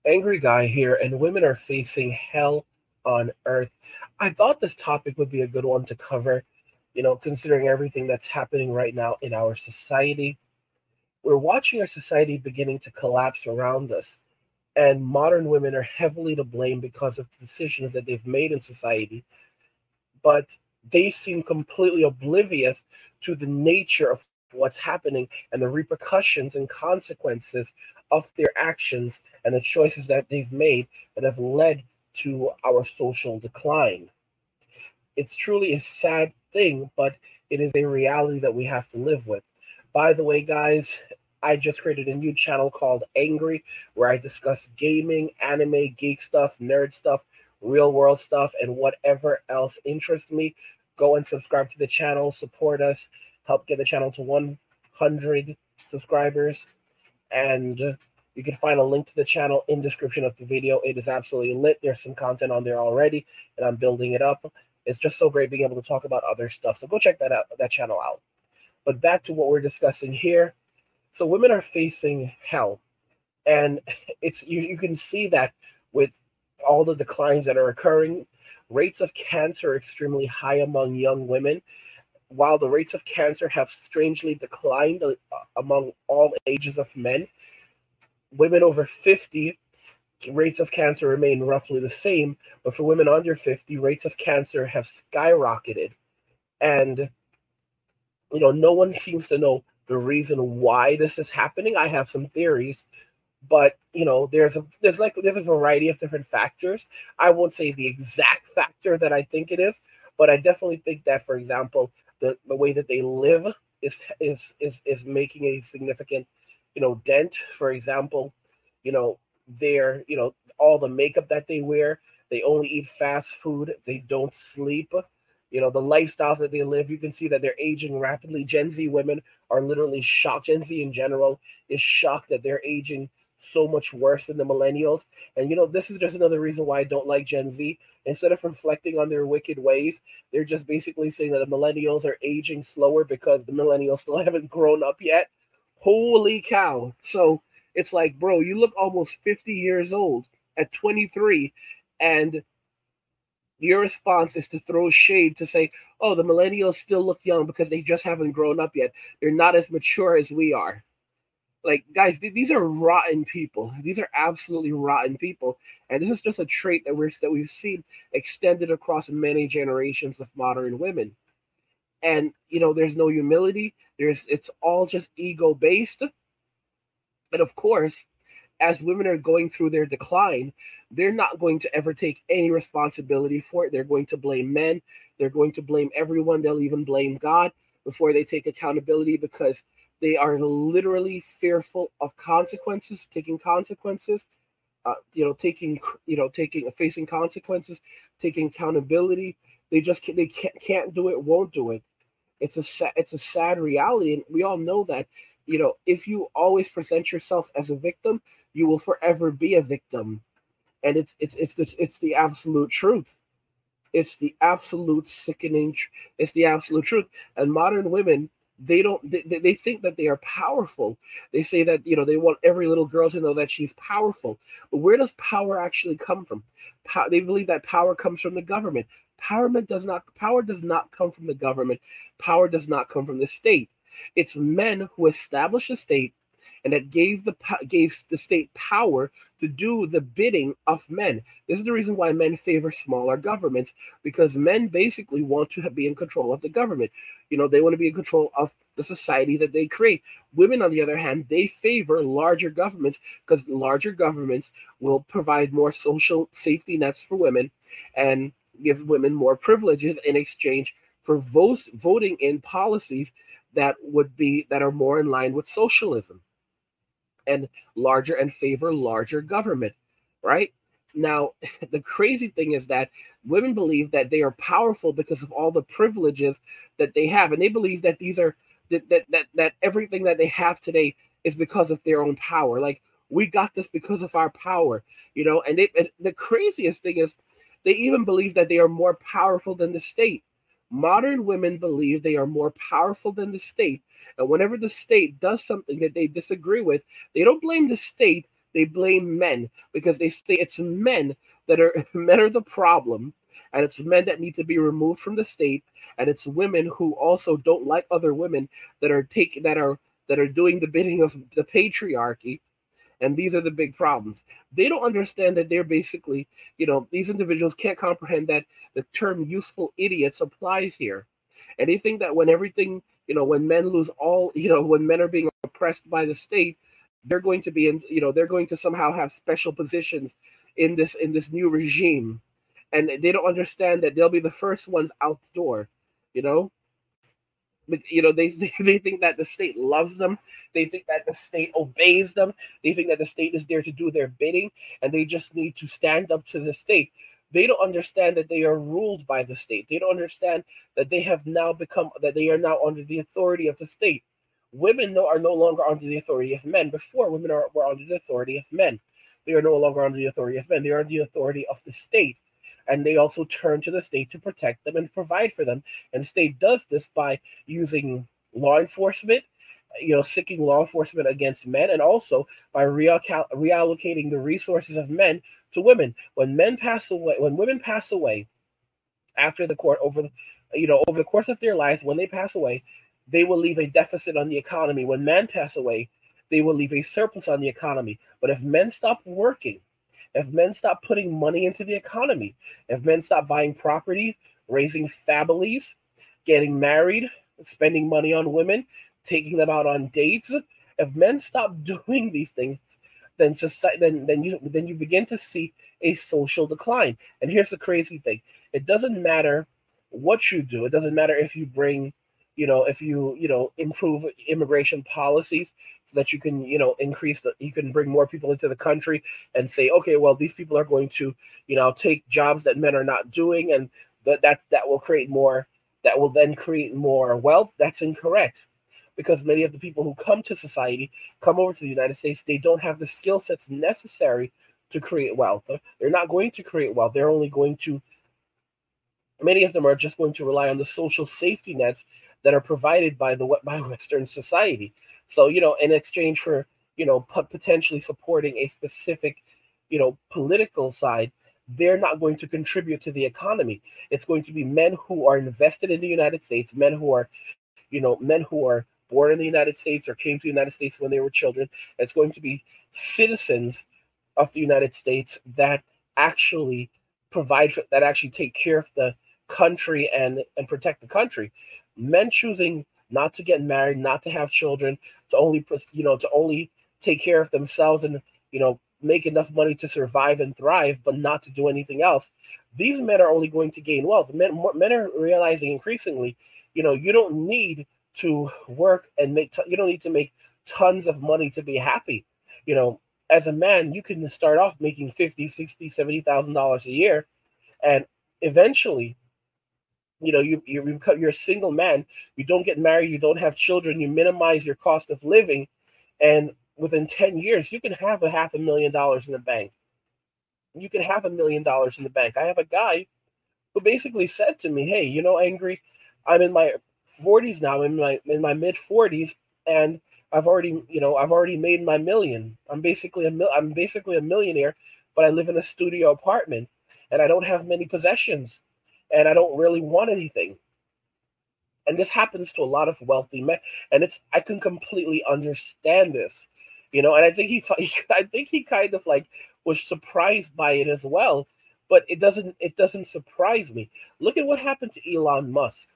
Angry Guy here, and women are facing hell on earth. I thought this topic would be a good one to cover, considering everything that's happening right now in our society. We're watching our society beginning to collapse around us, and modern women are heavily to blame because of the decisions that they've made in society, but they seem completely oblivious to the nature of what's happening and the repercussions and consequences of their actions and the choices that they've made that have led to our social decline. It's truly a sad thing, but it is a reality that we have to live with. By the way, guys, I just created a new channel called Angry, where I discuss gaming, anime, geek stuff, nerd stuff, real world stuff, and whatever else interests me. Go and subscribe to the channel, support us, help get the channel to 100 subscribers, and you can find a link to the channel in description of the video. It is absolutely lit. There's some content on there already, and I'm building it up. It's just so great being able to talk about other stuff. So go check that channel out. But back to what we're discussing here. So women are facing hell, and you can see that with all the declines that are occurring. Rates of cancer are extremely high among young women, while the rates of cancer have strangely declined among all ages of men. Women over 50, rates of cancer remain roughly the same, but for women under 50, rates of cancer have skyrocketed. And no one seems to know the reason why this is happening. I have some theories, but there's a variety of different factors. I won't say the exact factor that I think it is, but I definitely think that, for example, the way that they live is making a significant dent. For example, their all the makeup that they wear, they only eat fast food, they don't sleep. The lifestyles that they live, you can see that they're aging rapidly. Gen Z women are literally shocked. Gen Z in general is shocked that they're aging so much worse than the millennials. And this is just another reason why I don't like Gen Z. Instead of reflecting on their wicked ways, they're just basically saying that the millennials are aging slower because the millennials still haven't grown up yet. Holy cow. So it's like, bro, you look almost 50 years old at 23, and your response is to throw shade to say, oh, the millennials still look young because they just haven't grown up yet. They're not as mature as we are. Like, guys, these are rotten people. These are absolutely rotten people, and this is just a trait that we've seen extended across many generations of modern women. And there's no humility. It's all just ego based. And of course, as women are going through their decline, they're not going to ever take any responsibility for it. They're going to blame men. They're going to blame everyone. They'll even blame God before they take accountability, because they are literally fearful of consequences, taking consequences, taking facing consequences, taking accountability. They can't do it, won't do it. It's a sad reality, and we all know that. If you always present yourself as a victim, you will forever be a victim, and it's the absolute truth. It's the absolute sickening. It's the absolute truth. And modern women, they think that they are powerful. They say that they want every little girl to know that she's powerful. But where does power actually come from? They believe that power comes from the government. Power does not come from the government. Power does not come from the state. It's men who established the state, and that gave the state power to do the bidding of men. This is the reason why men favor smaller governments, because men basically want to be in control of the government. They want to be in control of the society that they create. Women, on the other hand, they favor larger governments, because larger governments will provide more social safety nets for women and give women more privileges in exchange for voting in policies that are more in line with socialism and favor larger government, right? Now, the crazy thing is that women believe that they are powerful because of all the privileges that they have, and they believe that these are that everything that they have today is because of their own power. Like, we got this because of our power, and the craziest thing is they even believe that they are more powerful than the state. Modern women believe they are more powerful than the state. And whenever the state does something that they disagree with, they don't blame the state, They blame men because they say it's men that are men are the problem, and it's men that need to be removed from the state, and it's women who also don't like other women that are doing the bidding of the patriarchy, and these are the big problems. They don't understand that they're basically, these individuals can't comprehend that the term useful idiots applies here. And they think that when everything, when men lose all, when men are being oppressed by the state, they're going to be in, they're going to somehow have special positions in this new regime. And they don't understand that they'll be the first ones out the door, you know? They they think that the state loves them. They think that the state obeys them. They think that the state is there to do their bidding, and they just need to stand up to the state. They don't understand that they are ruled by the state. They don't understand that they are now under the authority of the state. Women are no longer under the authority of men. Before, were under the authority of men. They are no longer under the authority of men. They are under the authority of the state, and they also turn to the state to protect them and provide for them. And the state does this by using law enforcement, seeking law enforcement against men, and also by reallocating the resources of men to women. When women pass away after the court over the course of their lives, when they pass away, they will leave a deficit on the economy. When men pass away, they will leave a surplus on the economy. But if men stop working, if men stop putting money into the economy, if men stop buying property, raising families, getting married, spending money on women, taking them out on dates, if men stop doing these things, then you begin to see a social decline. And here's the crazy thing: it doesn't matter what you do. It doesn't matter if you bring, if you improve immigration policies so that you can you can bring more people into the country and say, okay, well, these people are going to take jobs that men are not doing, and that will then create more wealth. That's incorrect, because many of the people who come to society, come over to the United States, they don't have the skill sets necessary to create wealth. They're not going to create wealth. They're only going to Many of them are just going to rely on the social safety nets that are provided by Western society. So, in exchange for, potentially supporting a specific, political side, they're not going to contribute to the economy. It's going to be men who are invested in the United States, men who are born in the United States or came to the United States when they were children. It's going to be citizens of the United States that actually that actually take care of the country and protect the country. Men choosing not to get married, not to have children, to only take care of themselves and make enough money to survive and thrive, but not to do anything else. These men are only going to gain wealth. Men are realizing increasingly, you don't need to work and you don't need to make tons of money to be happy. As a man, you can start off making $50,000, $60,000, $70,000 a year, and eventually, you're a single man. You don't get married, you don't have children, you minimize your cost of living, and within 10 years, you can have $500,000 in the bank. You can have $1 million in the bank. I have a guy who basically said to me, "Hey, Angry, I'm in my 40s now, in my mid 40s, and I've already made my million. I'm basically a millionaire, but I live in a studio apartment, and I don't have many possessions, and I don't really want anything." And this happens to a lot of wealthy men, and I can completely understand this, and I think he kind of like was surprised by it as well, but it doesn't surprise me. Look at what happened to Elon Musk.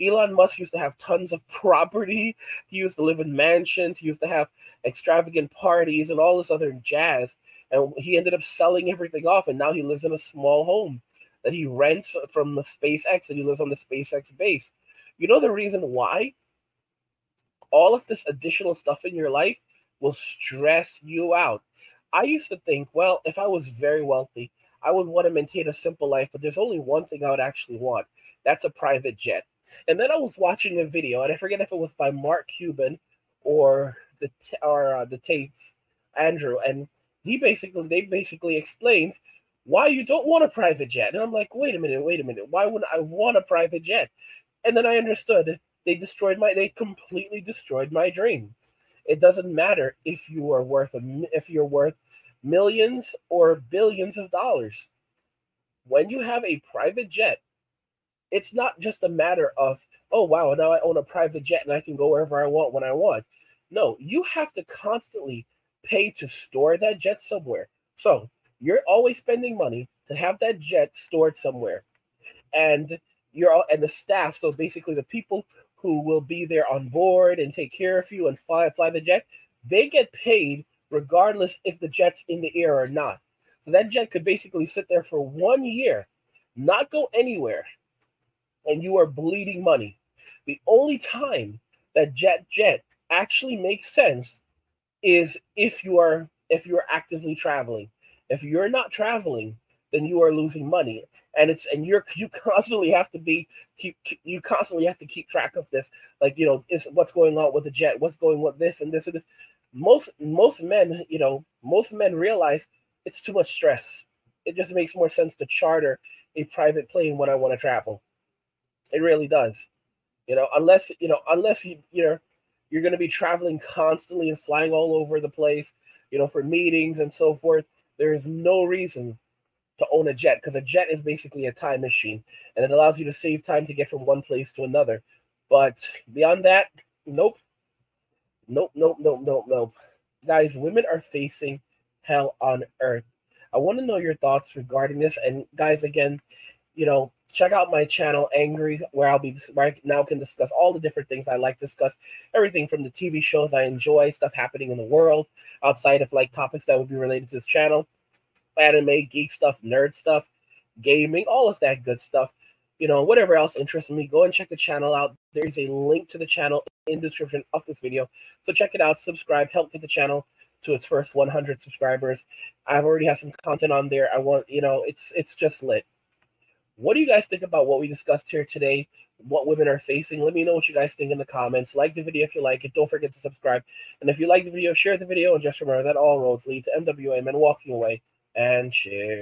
Elon Musk used to have tons of property. He used to live in mansions. He used to have extravagant parties and all this other jazz. And he ended up selling everything off, and now he lives in a small home that he rents from the SpaceX, and he lives on the SpaceX base. You know the reason why? All of this additional stuff in your life will stress you out. I used to think, well, if I was very wealthy, I would want to maintain a simple life, but there's only one thing I would actually want. That's a private jet. And then I was watching a video, and I forget if it was by Mark Cuban or the Tates, Andrew, and they basically explained why you don't want a private jet. And I'm like, wait a minute, why wouldn't I want a private jet? And then I understood they completely destroyed my dream. It doesn't matter if you're worth millions or billions of dollars. When you have a private jet, it's not just a matter of, oh, wow, now I own a private jet and I can go wherever I want when I want. No, you have to constantly pay to store that jet somewhere. So you're always spending money to have that jet stored somewhere. And you're all, and the staff, so basically the people who will be there on board and take care of you and fly the jet, they get paid regardless if the jet's in the air or not. So that jet could basically sit there for 1 year, not go anywhere, and you are bleeding money. The only time that jet actually makes sense is if you are actively traveling. If you're not traveling, then you are losing money, and you constantly have to you constantly have to keep track of this. Like, is what's going on with the jet, what's going with this and this and this. Most men realize it's too much stress. It just makes more sense to charter a private plane when I want to travel. It really does. Unless you're going to be traveling constantly and flying all over the place, for meetings and so forth. There is no reason to own a jet, because a jet is basically a time machine, and it allows you to save time to get from one place to another. But beyond that, nope, nope, nope, nope, nope, nope. Guys, women are facing hell on earth. I want to know your thoughts regarding this. And guys, again, check out my channel, Angry, where I now can discuss all the different things I like to discuss. Everything from the TV shows I enjoy, stuff happening in the world, outside of like topics that would be related to this channel, anime, geek stuff, nerd stuff, gaming, all of that good stuff. Whatever else interests me, go and check the channel out. There's a link to the channel in the description of this video. So check it out, subscribe, help get the channel to its first 100 subscribers. I've already had some content on there. It's just lit. What do you guys think about what we discussed here today? What women are facing? Let me know what you guys think in the comments. Like the video if you like it. Don't forget to subscribe. And if you like the video, share the video. And just remember that all roads lead to MWA Men walking away and share.